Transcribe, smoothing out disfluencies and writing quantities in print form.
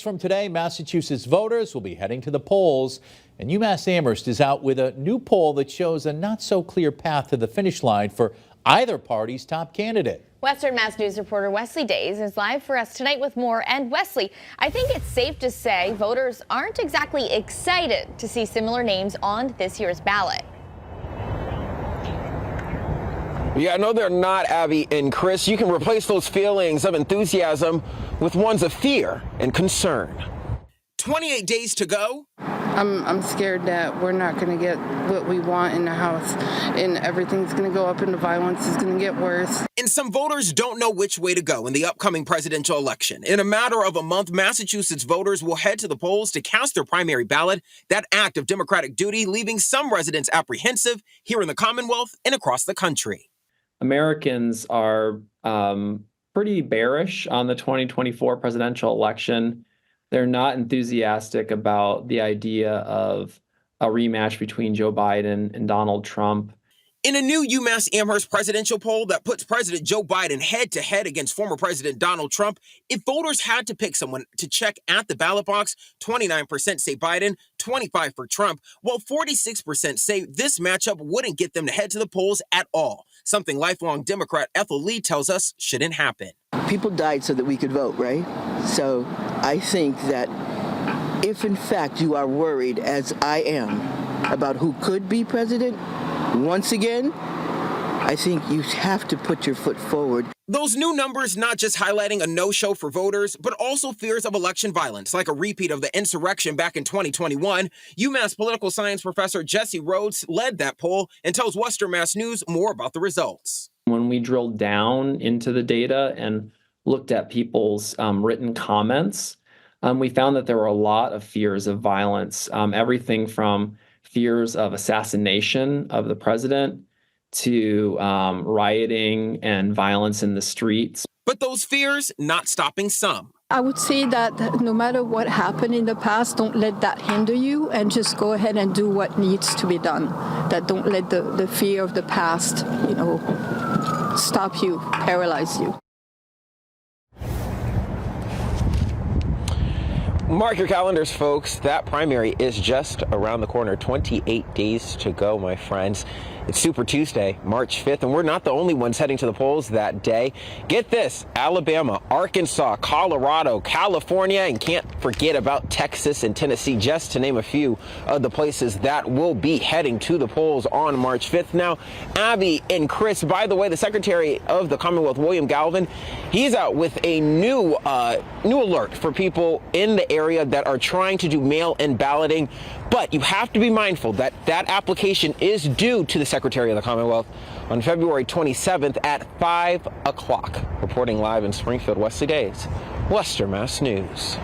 from today, Massachusetts voters will be heading to the polls, and UMass Amherst is out with a new poll that shows a not-so-clear path to the finish line for either party's top candidate. Western Mass News reporter Wesley Days is live for us tonight with more. And Wesley, I think it's safe to say voters aren't exactly excited to see similar names on this year's ballot. Yeah, no, they're not, Abby and Chris. You can replace those feelings of enthusiasm with ones of fear and concern. 28 days to go. I'm scared that we're not going to get what we want in the House, and everything's going to go up and the violence is going to get worse. And some voters don't know which way to go in the upcoming presidential election. In a matter of a month, Massachusetts voters will head to the polls to cast their primary ballot, that act of democratic duty, leaving some residents apprehensive here in the Commonwealth and across the country. Americans are pretty bearish on the 2024 presidential election. They're not enthusiastic about the idea of a rematch between Joe Biden and Donald Trump. In a new UMass Amherst presidential poll that puts President Joe Biden head-to-head against former President Donald Trump, if voters had to pick someone to check at the ballot box, 29% say Biden, 25% for Trump, while 46% say this matchup wouldn't get them to head to the polls at all, something lifelong Democrat Ethel Lee tells us shouldn't happen. People died so that we could vote, right? So I think that if in fact you are worried, as I am, about who could be president, once again, I think you have to put your foot forward. Those new numbers not just highlighting a no-show for voters, but also fears of election violence, like a repeat of the insurrection back in 2021. UMass political science professor Jesse Rhodes led that poll and tells Western Mass News more about the results. When we drilled down into the data and looked at people's written comments, we found that there were a lot of fears of violence, everything from fears of assassination of the president to rioting and violence in the streets. But those fears not stopping some. I would say that no matter what happened in the past, don't let that hinder you and just go ahead and do what needs to be done. That don't let the fear of the past, stop you, paralyze you. Mark your calendars, folks. That primary is just around the corner. 28 days to go, my friends. It's Super Tuesday, March 5th, and we're not the only ones heading to the polls that day. Get this, Alabama, Arkansas, Colorado, California, and can't forget about Texas and Tennessee, just to name a few of the places that will be heading to the polls on March 5th. Now, Abby and Chris, by the way, the Secretary of the Commonwealth, William Galvin, he's out with a new alert for people in the area that are trying to do mail-in balloting. But you have to be mindful that that application is due to the Secretary of the Commonwealth on February 27th at 5 o'clock. Reporting live in Springfield, Wesley Days, Western Mass News.